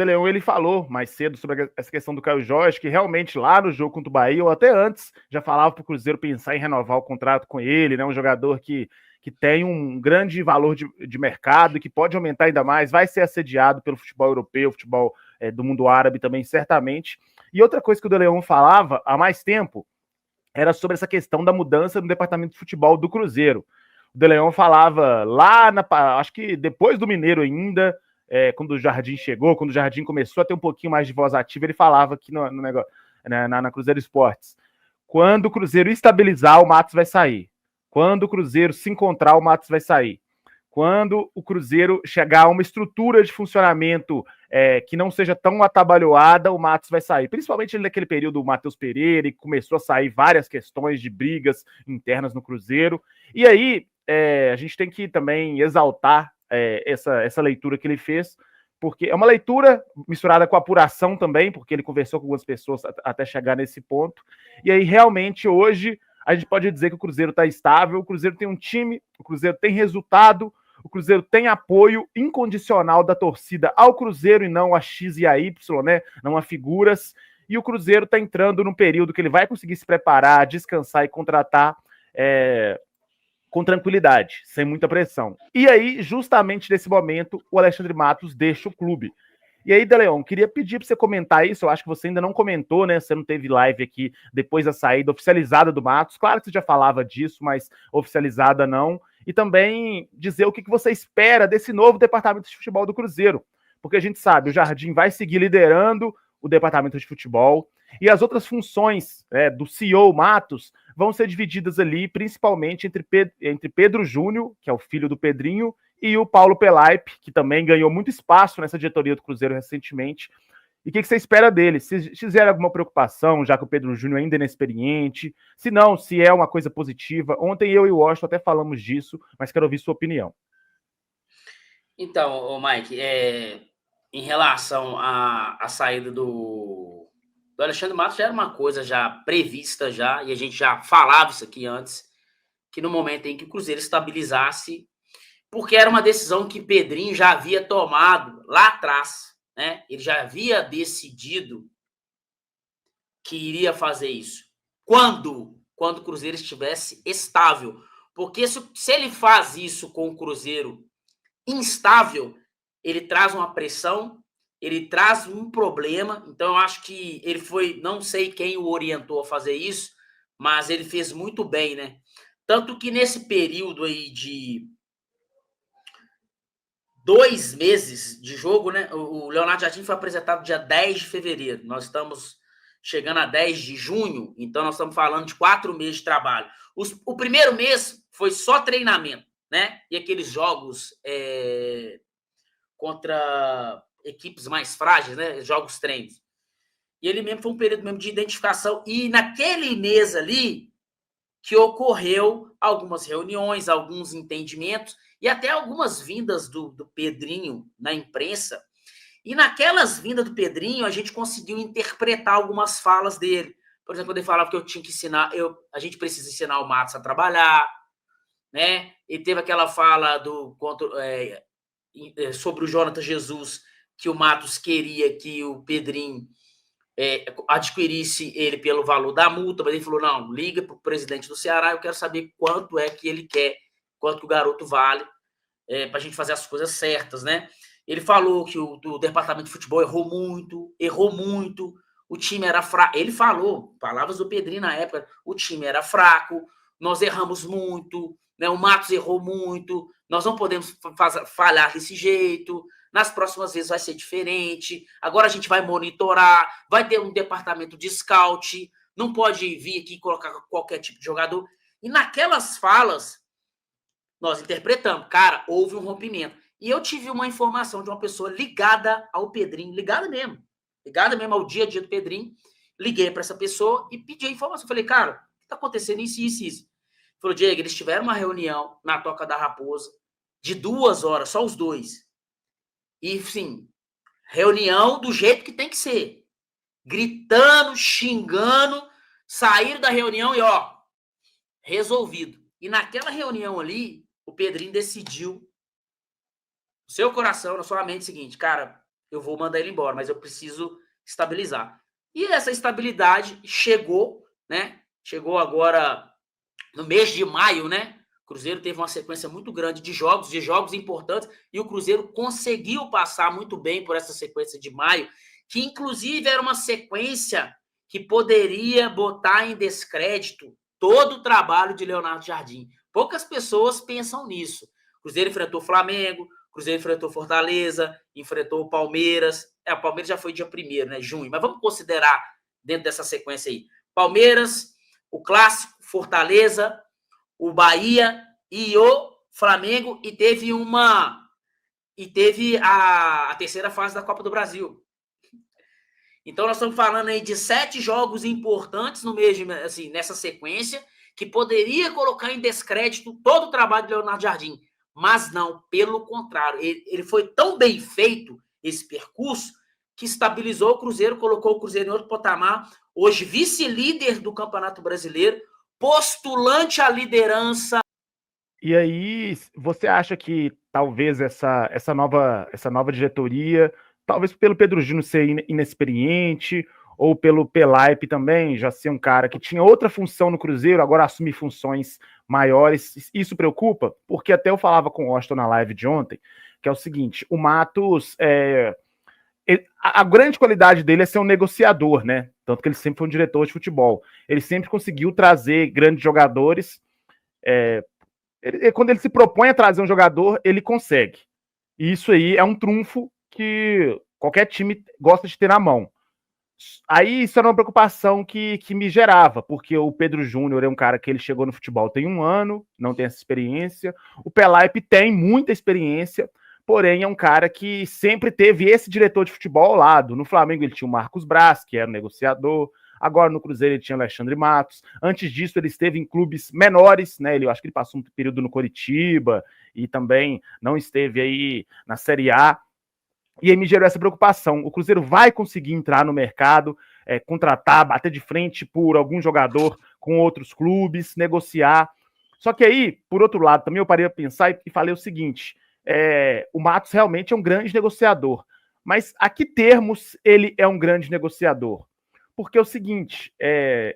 De Leon, ele falou mais cedo sobre essa questão do Caio Jorge, que realmente lá no jogo contra o Bahia, ou até antes, já falava para o Cruzeiro pensar em renovar o contrato com ele, né? Um jogador que tem um grande valor de mercado e que pode aumentar ainda mais, vai ser assediado pelo futebol europeu, futebol do mundo árabe também, certamente. E outra coisa que o De Leon falava há mais tempo era sobre essa questão da mudança no departamento de futebol do Cruzeiro. O De Leon falava lá, acho que depois do Mineiro ainda, quando o Jardim chegou, quando o Jardim começou a ter um pouquinho mais de voz ativa, ele falava aqui no negócio, na Cruzeiro Esportes: quando o Cruzeiro estabilizar, o Matos vai sair. Quando o Cruzeiro se encontrar, o Matos vai sair. Quando o Cruzeiro chegar a uma estrutura de funcionamento que não seja tão atabalhoada, o Matos vai sair. Principalmente naquele período do Matheus Pereira, e começou a sair várias questões de brigas internas no Cruzeiro. E aí, a gente tem que também exaltar essa leitura que ele fez, porque é uma leitura misturada com apuração também, porque ele conversou com algumas pessoas até chegar nesse ponto. E aí, realmente, hoje, a gente pode dizer que o Cruzeiro está estável, o Cruzeiro tem um time, o Cruzeiro tem resultado, o Cruzeiro tem apoio incondicional da torcida ao Cruzeiro e não a X e a Y, né? Não a figuras. E o Cruzeiro está entrando num período que ele vai conseguir se preparar, descansar e contratar com tranquilidade, sem muita pressão. E aí, justamente nesse momento, o Alexandre Matos deixa o clube. E aí, De Leon, queria pedir para você comentar isso. Eu acho que você ainda não comentou, né? Você não teve live aqui depois da saída oficializada do Matos. Claro que você já falava disso, mas oficializada não. E também dizer o que você espera desse novo departamento de futebol do Cruzeiro. Porque a gente sabe, o Jardim vai seguir liderando o departamento de futebol. E as outras funções do CEO Matos vão ser divididas ali, principalmente entre Pedro Júnior, que é o filho do Pedrinho, e o Paulo Pelaipe, que também ganhou muito espaço nessa diretoria do Cruzeiro recentemente. E o que você espera dele? Se fizer alguma preocupação, já que o Pedro Júnior ainda é inexperiente, se não, se é uma coisa positiva. Ontem eu e o Washington até falamos disso, mas quero ouvir sua opinião. Então, Mike, em relação à saída do Alexandre Matos, já era uma coisa já prevista já, e a gente já falava isso aqui antes, que no momento em que o Cruzeiro estabilizasse, porque era uma decisão que Pedrinho já havia tomado lá atrás, né? Ele já havia decidido que iria fazer isso. Quando o Cruzeiro estivesse estável. Porque se ele faz isso com o Cruzeiro instável, ele traz uma pressão, ele traz um problema. Então, eu acho que ele foi, não sei quem o orientou a fazer isso, mas ele fez muito bem, né? Tanto que nesse período aí de 2 meses de jogo, né? O Leonardo Jardim foi apresentado dia 10 de fevereiro. Nós estamos chegando a 10 de junho, então nós estamos falando de 4 meses de trabalho. O primeiro mês foi só treinamento, né? E aqueles jogos contra equipes mais frágeis, né? Jogos treinos. E ele mesmo foi um período mesmo de identificação. E naquele mês ali que ocorreu algumas reuniões, alguns entendimentos e até algumas vindas do Pedrinho na imprensa. E naquelas vindas do Pedrinho, a gente conseguiu interpretar algumas falas dele. Por exemplo, quando ele falava que eu tinha que ensinar, a gente precisa ensinar o Matos a trabalhar, né? Ele teve aquela fala sobre o Jonathan Jesus, que o Matos queria que o Pedrinho adquirisse ele pelo valor da multa, mas ele falou, não, liga para o presidente do Ceará, eu quero saber quanto é que ele quer, quanto que o garoto vale, para a gente fazer as coisas certas, né? Ele falou que o departamento de futebol errou muito, o time era fraco. Ele falou, palavras do Pedrinho na época, o time era fraco, nós erramos muito, né? O Matos errou muito, nós não podemos falhar desse jeito, nas próximas vezes vai ser diferente, agora a gente vai monitorar, vai ter um departamento de scout, não pode vir aqui e colocar qualquer tipo de jogador. E naquelas falas, nós interpretamos, cara, houve um rompimento. E eu tive uma informação de uma pessoa ligada ao Pedrinho, ligada mesmo ao dia a dia do Pedrinho. Liguei para essa pessoa e pedi a informação. Falei, cara, o que está acontecendo? Isso. Falou, Diego, eles tiveram uma reunião na Toca da Raposa de 2 horas, só os dois. E, sim, reunião do jeito que tem que ser. Gritando, xingando, saíram da reunião e, resolvido. E naquela reunião ali, o Pedrinho decidiu, no seu coração, na sua mente, o seguinte, cara, eu vou mandar ele embora, mas eu preciso estabilizar. E essa estabilidade chegou, né? Chegou agora no mês de maio, né? O Cruzeiro teve uma sequência muito grande de jogos importantes, e o Cruzeiro conseguiu passar muito bem por essa sequência de maio, que inclusive era uma sequência que poderia botar em descrédito todo o trabalho de Leonardo Jardim. Poucas pessoas pensam nisso. O Cruzeiro enfrentou o Flamengo, o Cruzeiro enfrentou Fortaleza, enfrentou o Palmeiras. O Palmeiras já foi dia 1º, né? Junho. Mas vamos considerar dentro dessa sequência aí. Palmeiras, o Clássico, Fortaleza, o Bahia e o Flamengo, e teve a terceira fase da Copa do Brasil. Então nós estamos falando aí de 7 jogos importantes no mês de, assim, nessa sequência, que poderia colocar em descrédito todo o trabalho de Leonardo Jardim, mas não, pelo contrário, ele foi tão bem feito esse percurso que estabilizou o Cruzeiro, colocou o Cruzeiro em outro patamar, hoje vice-líder do Campeonato Brasileiro, postulante à liderança. E aí, você acha que talvez essa nova diretoria, talvez pelo Pedro Júnior ser inexperiente, ou pelo Pelaipe também, já ser um cara que tinha outra função no Cruzeiro, agora assume funções maiores, isso preocupa? Porque até eu falava com o Austin na live de ontem, que é o seguinte, o Matos, a grande qualidade dele é ser um negociador, né? Tanto que ele sempre foi um diretor de futebol. Ele sempre conseguiu trazer grandes jogadores, quando ele se propõe a trazer um jogador, ele consegue. E isso aí é um trunfo que qualquer time gosta de ter na mão. Aí isso era uma preocupação que me gerava, porque o Pedro Júnior é um cara que ele chegou no futebol tem 1 ano, não tem essa experiência. O Pelaipe tem muita experiência, porém é um cara que sempre teve esse diretor de futebol ao lado. No Flamengo ele tinha o Marcos Braz, que era um negociador. Agora no Cruzeiro ele tinha o Alexandre Matos. Antes disso ele esteve em clubes menores, né? Eu acho que ele passou um período no Coritiba e também não esteve aí na Série A. E aí me gerou essa preocupação. O Cruzeiro vai conseguir entrar no mercado, contratar, bater de frente por algum jogador com outros clubes, negociar. Só que aí, por outro lado, também eu parei a pensar e falei o seguinte: o Matos realmente é um grande negociador. Mas a que termos ele é um grande negociador? Porque é o seguinte,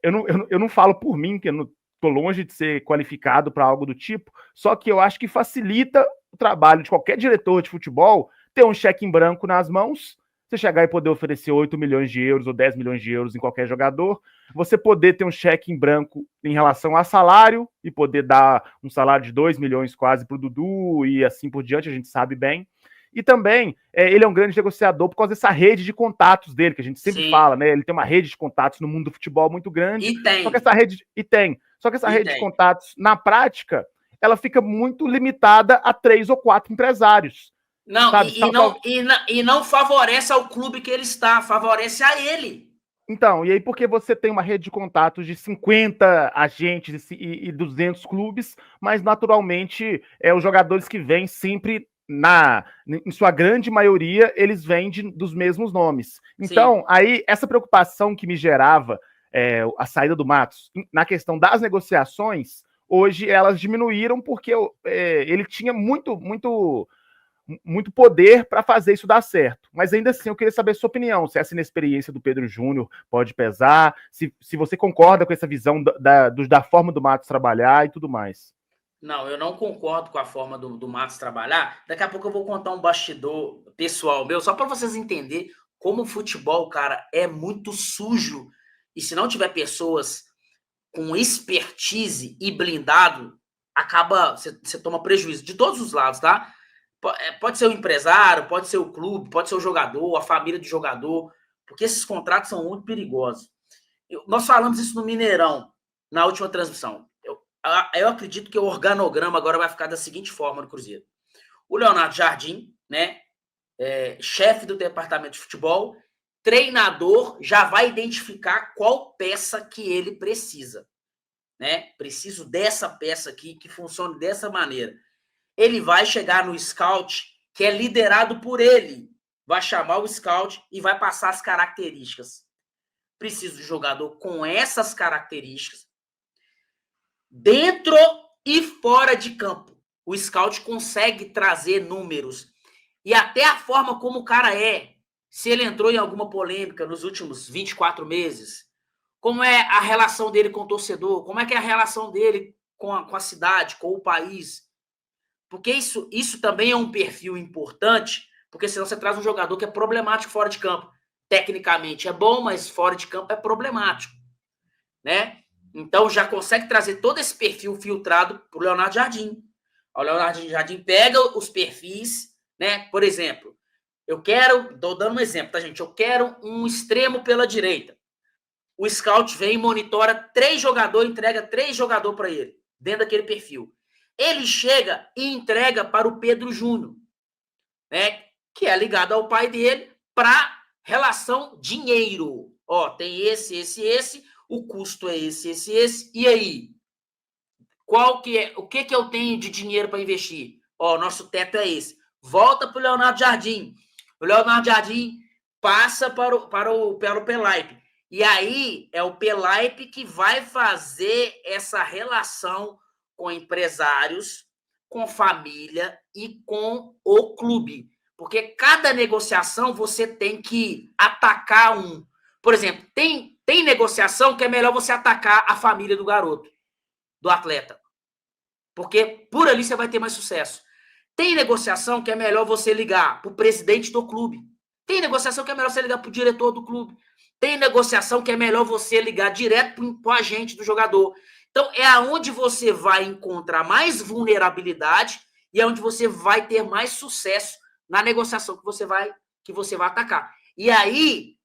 eu não falo por mim, que eu não estou longe de ser qualificado para algo do tipo, só que eu acho que facilita o trabalho de qualquer diretor de futebol ter um cheque em branco nas mãos, você chegar e poder oferecer 8 milhões de euros ou 10 milhões de euros em qualquer jogador, você poder ter um cheque em branco em relação a salário e poder dar um salário de 2 milhões quase para o Dudu e assim por diante, a gente sabe bem. E também, ele é um grande negociador por causa dessa rede de contatos dele, que a gente sempre fala, né? Ele tem uma rede de contatos no mundo do futebol muito grande. E tem. Só que essa rede, Só que essa rede de contatos, na prática, ela fica muito limitada a 3 ou 4 empresários. Não, e não favorece ao clube que ele está, favorece a ele. Então, e aí porque você tem uma rede de contatos de 50 agentes e 200 clubes, mas naturalmente os jogadores que vêm sempre, em sua grande maioria, eles vêm dos mesmos nomes. Então, sim, aí essa preocupação que me gerava a saída do Matos na questão das negociações, hoje elas diminuíram porque ele tinha muito poder para fazer isso dar certo. Mas ainda assim, eu queria saber a sua opinião, se essa inexperiência do Pedro Júnior pode pesar, se você concorda com essa visão da forma do Matos trabalhar e tudo mais. Não, eu não concordo com a forma do Matos trabalhar. Daqui a pouco eu vou contar um bastidor pessoal meu, só para vocês entenderem como o futebol, cara, é muito sujo. E se não tiver pessoas com expertise e blindado, você toma prejuízo de todos os lados, tá? Pode ser o empresário, pode ser o clube, pode ser o jogador, a família do jogador, porque esses contratos são muito perigosos. Nós falamos isso no Mineirão, na última transmissão. Eu acredito que o organograma agora vai ficar da seguinte forma no Cruzeiro. O Leonardo Jardim, né, chefe do departamento de futebol, treinador, já vai identificar qual peça que ele precisa. Né? Preciso dessa peça aqui que funcione dessa maneira. Ele vai chegar no scout, que é liderado por ele. Vai chamar o scout e vai passar as características. Preciso de jogador com essas características, dentro e fora de campo. O scout consegue trazer números e até a forma como o cara é. se ele entrou em alguma polêmica nos últimos 24 meses, como é a relação dele com o torcedor, como é que é a relação dele com a cidade, com o país. Porque isso também é um perfil importante, porque senão você traz um jogador que é problemático fora de campo. Tecnicamente é bom, mas fora de campo é problemático, né? Então já consegue trazer todo esse perfil filtrado para o Leonardo Jardim. O Leonardo Jardim pega os perfis, né? Por exemplo, estou dando um exemplo, tá, gente? Eu quero um extremo pela direita. O scout vem, monitora 3 jogadores, entrega 3 jogadores para ele, dentro daquele perfil. Ele chega e entrega para o Pedro Júnior, né? Que é ligado ao pai dele, para relação dinheiro. Ó, tem esse, o custo é esse, e aí? Qual que é, o que eu tenho de dinheiro para investir? Ó, nosso teto é esse. Volta para o Leonardo Jardim. O Leonardo Jardim passa pelo Pelaipe. E aí é o Pelaipe que vai fazer essa relação com empresários, com família e com o clube. Porque cada negociação você tem que atacar um. Por exemplo, tem negociação que é melhor você atacar a família do garoto, do atleta. Porque por ali você vai ter mais sucesso. Tem negociação que é melhor você ligar para o presidente do clube. Tem negociação que é melhor você ligar para o diretor do clube. Tem negociação que é melhor você ligar direto para o agente do jogador. Então, é aonde você vai encontrar mais vulnerabilidade e é onde você vai ter mais sucesso na negociação que você vai atacar. E aí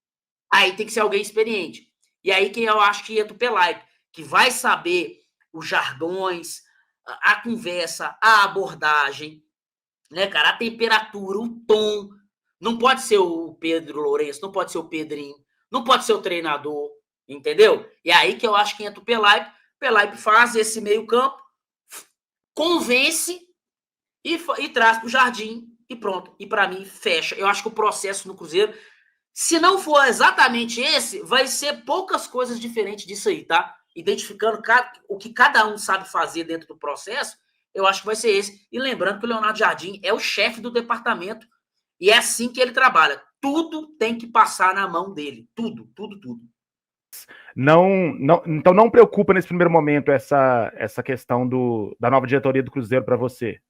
tem que ser alguém experiente. E aí que eu acho que entra o Pelaipe, que vai saber os jargões, a conversa, a abordagem, né, cara? A temperatura, o tom. Não pode ser o Pedro Lourenço, não pode ser o Pedrinho, não pode ser o treinador, entendeu? E aí que eu acho que entra o Pelaipe. O Pelaipe faz esse meio campo, convence e traz para o Jardim e pronto. E para mim, fecha. Eu acho que o processo no Cruzeiro, se não for exatamente esse, vai ser poucas coisas diferentes disso aí, tá? Identificando o que cada um sabe fazer dentro do processo, eu acho que vai ser esse. E lembrando que o Leonardo Jardim é o chefe do departamento e é assim que ele trabalha. Tudo tem que passar na mão dele. Tudo. Então não preocupa nesse primeiro momento essa questão da nova diretoria do Cruzeiro para você.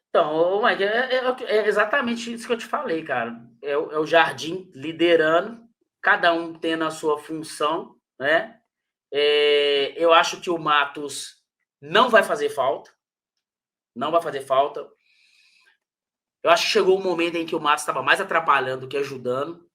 Então, Mike, é exatamente isso que eu te falei, cara. É o Jardim liderando, cada um tendo a sua função, né? Eu acho que o Matos não vai fazer falta. Não vai fazer falta. Eu acho que chegou um momento em que o Matos estava mais atrapalhando do que ajudando.